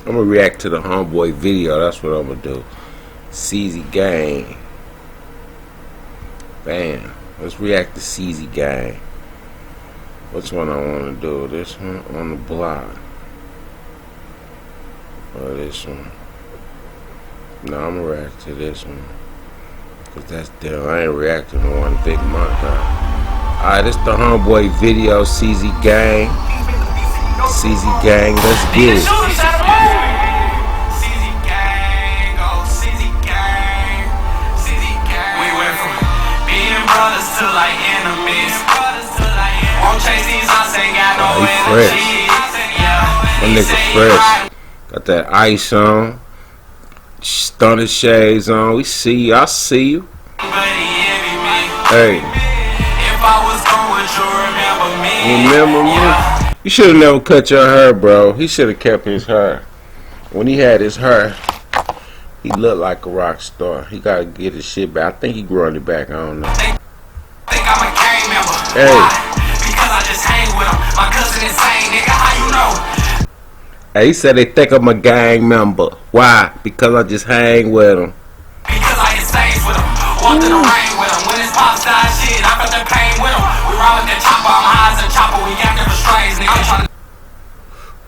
I'm gonna react to the homeboy video. That's what I'm gonna do. Seezy gang. Bam. Let's react to Seezy gang. Which one I want to do? This one on the block, or this one? No, I'm gonna react to this one, cause that's damn. I ain't reacting to one big month. Alright, this the homeboy video. Seezy gang. Seezy gang. Let's get it. To like enemies. Won't chase these eyes, ain't got no energy. That nigga fresh. Got that ice on. Stunner shades on. We see you. I see you. Hey. If I was gone, would you remember me? Remember me? You should have never cut your hair, bro. He should have kept his hair. When he had his hair, he looked like a rock star. He gotta get his shit back. I think he growing it back. I don't know. I'm a gang member. Hey. Why? Because I just hang with him. My cousin insane, nigga. How you know? Hey, he said they think I'm a gang member. Why? Because I just hang with him. Because I get stains with him. Walked in the rain with him. When his pops died, shit, I felt that pain with him. We ride with that chopper. I'm high as a chopper. We got different strains, nigga. I'm trying to.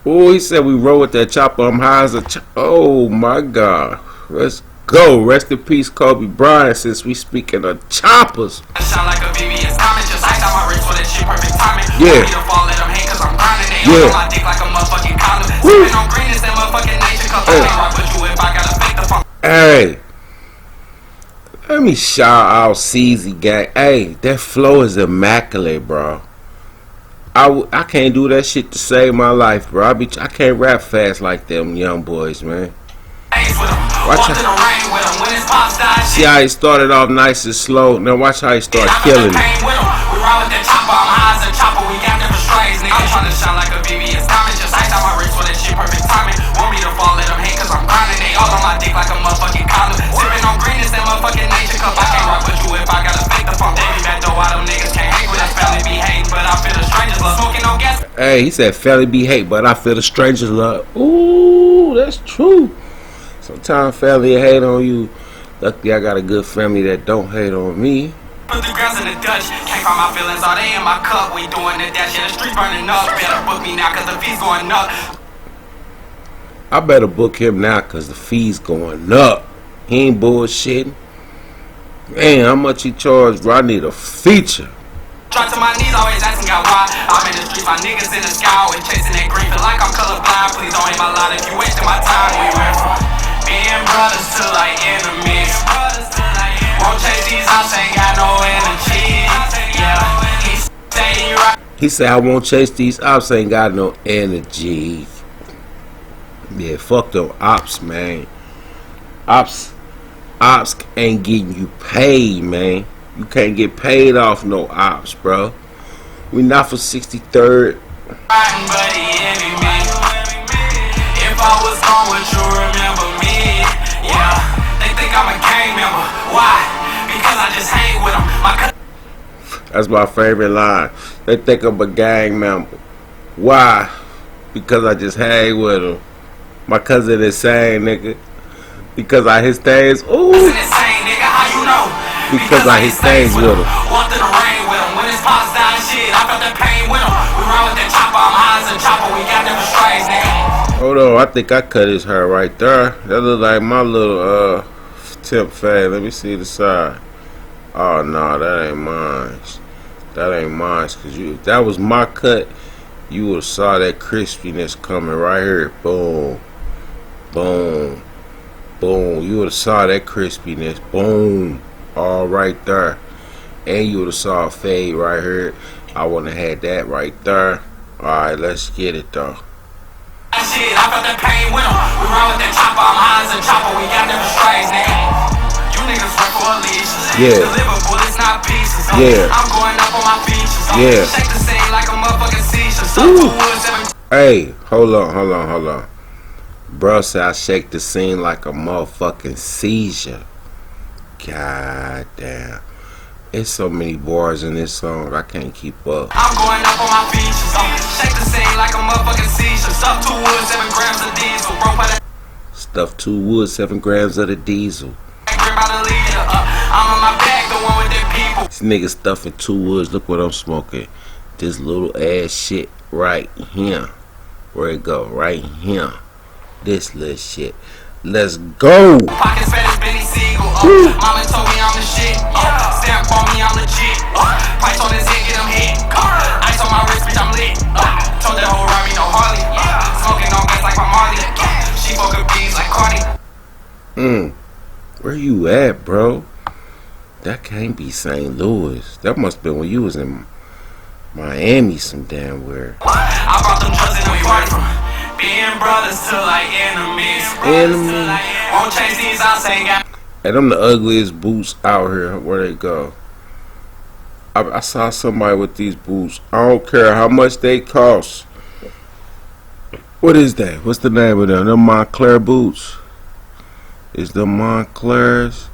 Oh, he said we roll with that chopper. I'm high as a chopper. Oh my God. Let's go. Rest in peace, Kobe Bryant. Since we speaking of choppers. Yeah. Hey. Let me shout out Seezy gang. Hey, that flow is immaculate, bro. I can't do that shit to save my life, bro. I can't rap fast like them young boys, man. Watch how, see how he started off nice and slow. Now watch how he start killing it. Hey, he said family be hate, but I feel the stranger's love. Ooh, that's true. Sometimes family hate on you. Luckily, I got a good family that don't hate on me. Put the girls in the Dutch. Can't find my feelings, are they in my cup? We doing the dash, yeah, the streets burning up. Better book me now, cause the fees going up. I better book him now, cause the fees going up. He ain't bullshitting. Man, how much he charged, bro? I need a feature. Drop to my knees, always asking God why. I'm in the streets, my niggas in the sky, always chasing that green. Feel like I'm colorblind. Please don't hate my line if you wasting my time. We went from being brothers to like enemies. Won't chase these eyes, ain't got no energy. Yeah, he stay right. He said I won't chase these ops, ain't got no energy. Yeah, fuck them ops, man. Ops ain't getting you paid, man. You can't get paid off no ops, bro. We not for 63rd. If I was gone, would you remember me? Yeah, they think I'm a gang member. Why? Because I just hang with them. That's my favorite line. They think I'm a gang member. Why? Because I just hang with them. My cousin is saying, nigga. Because I his things. Ooh. Because I his things with him. Walked in the rain with him. When his pops died, shit, I felt that pain with him. We run with that chopper. I'm high as a chopper. We got different strains, nigga. Hold on, I think I cut his hair right there. That look like my little tip fade. Let me see the side. Oh no, that ain't mine. That ain't mine. Cause if that was my cut, you would have saw that crispiness coming right here. Boom, boom, boom. You would have saw that crispiness. Boom, all right there. And you would have saw a fade right here. I wouldn't have had that right there. All right, let's get it though. Shit, I felt that pain with him. We run with that chopper. I'm high as a chopper. We got different strains, nigga. You niggas work for leashes. Yeah. Deliver bullets, not pieces. Yeah. I'm going up on my features. Yeah. Shake the scene like a motherfucking seizure. Hey, hold on. Bro said I shake the scene like a motherfucking seizure. God damn. It's so many bars in this song, I can't keep up. I'm going up on my features. Shake the scene like a motherfucking seizure. Stuff 2 woods, 7 grams of diesel. Bro, Stuff 2 wood, 7 grams of the diesel. This nigga stuffing 2 woods. Look what I'm smoking. This little ass shit right here. Where it go? Right here. This little shit. Let's go. Pockets fat as Benny Siegel. Mama told me I'm the shit. Stamp on me, I'm legit. Price on his head, get him hit. Ice on my wrist, bitch, I'm lit. Told that whole Rari, no Harley. Smoking on gas like my Marley. She fuck up bees like Cardi. Where you at, bro? That can't be St. Louis. That must have been when you was in Miami some damn where. I brought them drugs and we went from being brothers to like enemies. Won't change these, I'll say God. And them the ugliest boots out here. Where they go? I saw somebody with these boots. I don't care how much they cost. What is that? What's the name of them? Them Montclair boots? Is the Montclairs?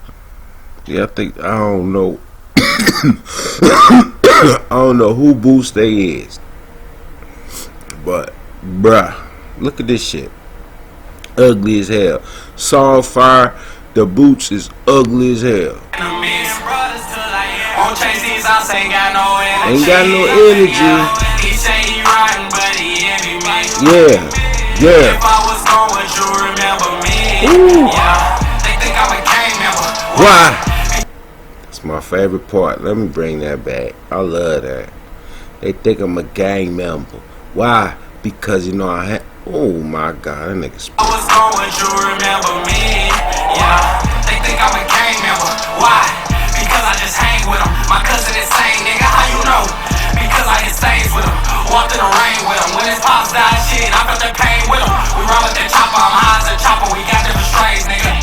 Yeah, I don't know. I don't know who boots they is. But, bruh, look at this shit. Ugly as hell. Song fire. The boots is ugly as hell. Ain't got no energy. Yeah. Ooh. Why? That's my favorite part. Let me bring that back. I love that. They think I'm a gang member. Why? Because you know I had. Oh my God, that nigga. I was gone, would you remember me? Yeah. They think I'm a gang member. Why? Because I just hang with them. My cousin is sane, nigga. How you know? Because I get stains with them. Walked in the rain with them. When his pops died, shit, I felt the pain with them. We run with that chopper. I'm high as a chopper. We got different strains, nigga.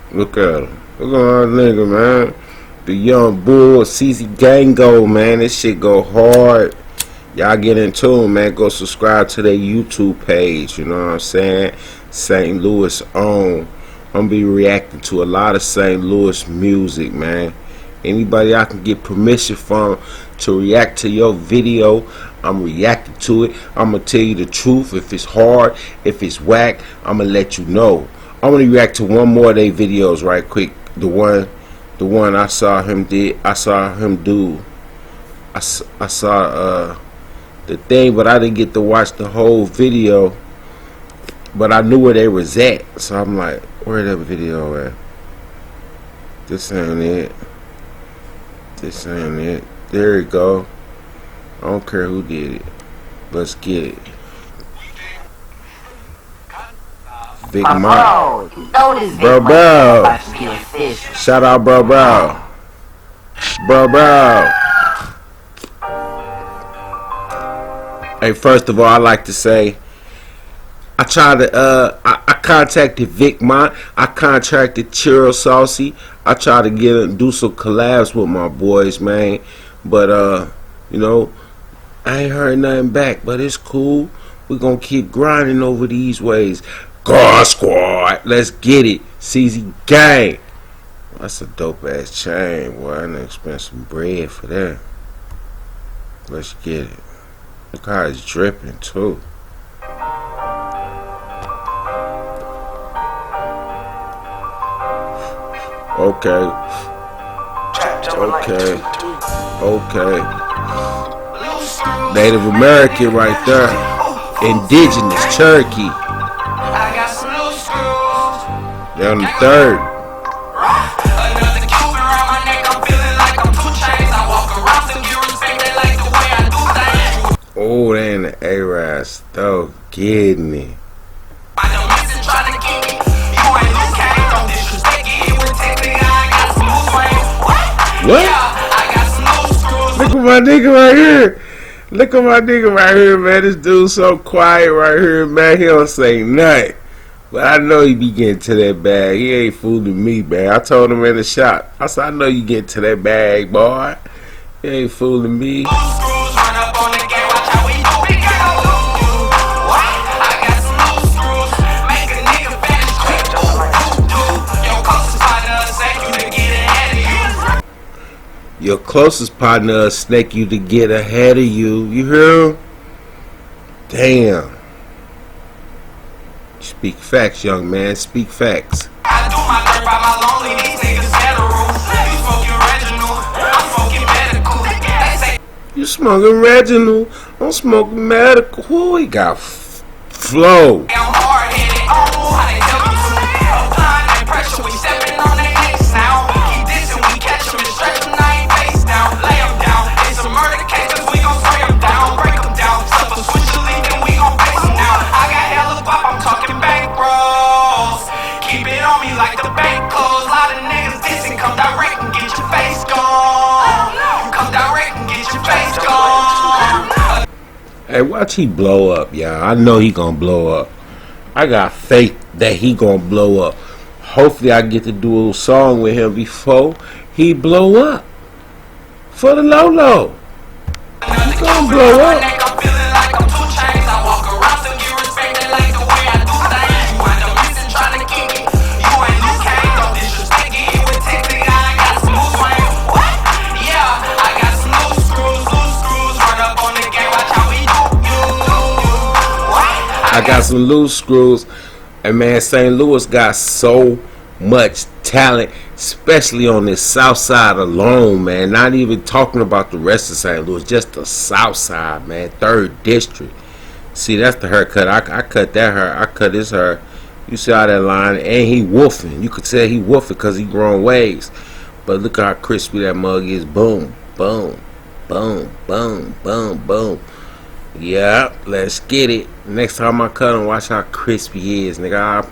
Look at him. Look at that nigga, man. The young bull, Seezy Gango, man. This shit go hard. Y'all get into him, man. Go subscribe to their YouTube page. You know what I'm saying? St. Louis own. I'm gonna be reacting to a lot of St. Louis music, man. Anybody I can get permission from to react to your video, I'm reacting to it. I'm gonna tell you the truth. If it's hard, if it's whack, I'm gonna let you know. I'm gonna react to one more of their videos right quick. The one I saw him do. I saw the thing, but I didn't get to watch the whole video. But I knew where they was at, so I'm like, where that video at? This ain't it. This ain't it. There it go. I don't care who did it. Let's get it. Big Mike. Bro. Shout out, bro. Hey, first of all, I like to say, I tried to, I contacted Vic Mont. I contacted Churro Saucy. I tried to do some collabs with my boys, man. But, you know, I ain't heard nothing back. But it's cool. We're going to keep grinding over these ways. God Squad, let's get it. Seezy Gang. That's a dope ass chain, boy. I done spent some bread for that. Let's get it. Look how it's dripping too. Okay. Native American right there. Indigenous Cherokee. They're on the third. Oh, they in the A-Ras though, getting it. What? Look at my nigga right here. Look at my nigga right here, man. This dude's so quiet right here, man. He don't say nothing. But I know he be getting to that bag. He ain't fooling me, man. I told him in the shop. I said, I know you get to that bag, boy. He ain't fooling me. Your closest partner will snake you to get ahead of you. You hear him? Damn. Speak facts, young man. Speak facts. I do my dirt by my lonely. These niggas federal. You smoking Reginald. I'm smoking medical. They say You smoking Reginald. I'm smoking medical. Who he got flow? I'm hard headed. I don't know how they tell me to. Applying that pressure. We stepping on their necks now. Keep dissing. We catch them and stretch them. Now ain't face down. Lay them down. It's a murder case. Cause we gon' spray them down. Break them down. Stuff a switch a leak. And we gon' face them now. I got hella pop. I'm talking bankrolls. Keep it on me like the bank closed. Lot of niggas dissing. Come direct and get your face gone. Come direct and get your face gone. Hey, watch he blow up, y'all. I know he gonna blow up. I got faith that he gonna blow up. Hopefully I get to do a little song with him before he blow up. For the Lolo. He gonna blow up. I'm feeling like I'm 2 Chainz. I walk around to get respected like the way I do things. You wind up missing trying to kick it. You ain't Luke Kane, don't disrespect it. With Texas, I got some loose swing. What? Yeah, I got some loose screws. Run up on the game, watch how we do you. What? I got some loose screws. And man, St. Louis got so much talent, especially on this south side alone, man. Not even talking about the rest of St. Louis, just the south side, man. 3rd district. See, that's the haircut. I cut that hair. I cut his hair. You see how that line, and he woofing. You could tell he woofing because he growing waves. But look how crispy that mug is. Boom, boom, boom, boom, boom, boom. Yeah, let's get it. Next time I cut him, watch how crispy he is, nigga.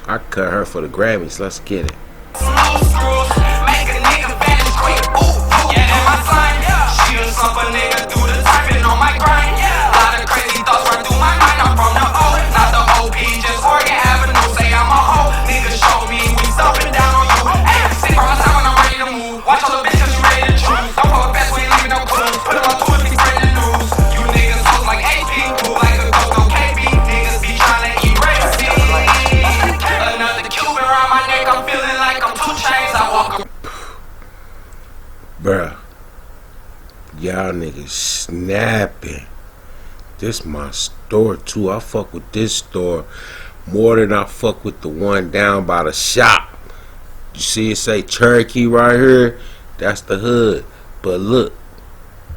I cut her for the Grammys. Let's get it. Slow screws, make a nigga vanish quick. Ooh, yeah, and my sign. She a slump a nigga through the timing on my grind. Lot of crazy thoughts run through my mind. I'm from the O, not the OP, just Oregon Avenue. Say I'm a hoe, nigga show me we stomping down on you. Hey, sick from my time when I'm ready to move. Watch all the bitches you ready to choose. Don't fuck with best, we ain't leaving no clues. Put them on Twitter, be spreading the news. You niggas hoes like AP, move like a ghost on KB. Niggas be trying to erase it. Another Cuban around my neck, I'm feeling like I'm 2 Chainz. I walk around. Bruh, y'all niggas snapping. This my store too. I fuck with this store more than I fuck with the one down by the shop. You see it say Cherokee right here? That's the hood. But look,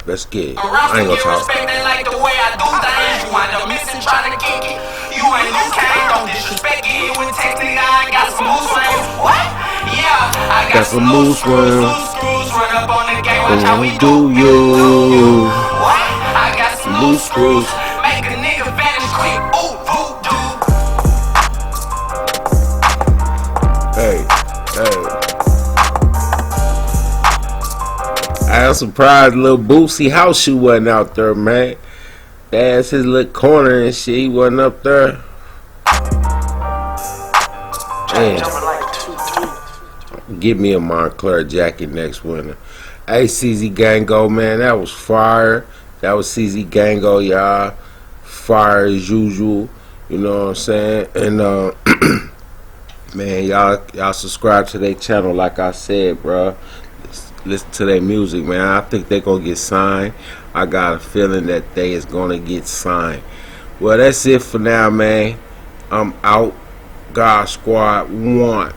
let's get it. I ain't gonna talk. Like the way I do things. You wind up missing trying to kick it. You ain't Luke Kane, don't disrespect it. With Texas, I got some loose swings. What? Yeah, I got some loose screws. Run up on the game, watch how we do you. What? I got some loose screws. Make a nigga vanish quick. Ooh, Hey. I was surprised little Boosie house shoe wasn't out there, man. That's his little corner and shit. He wasn't up there. Damn. Give me a Montclair jacket next winter. Hey, Seezy Gango, man, that was fire. That was Seezy Gango, y'all. Fire as usual. You know what I'm saying? And man, y'all subscribe to their channel, like I said, bro. Listen to their music, man. I think they gonna get signed. I got a feeling that they is gonna get signed. Well, that's it for now, man. I'm out. God Squad 1.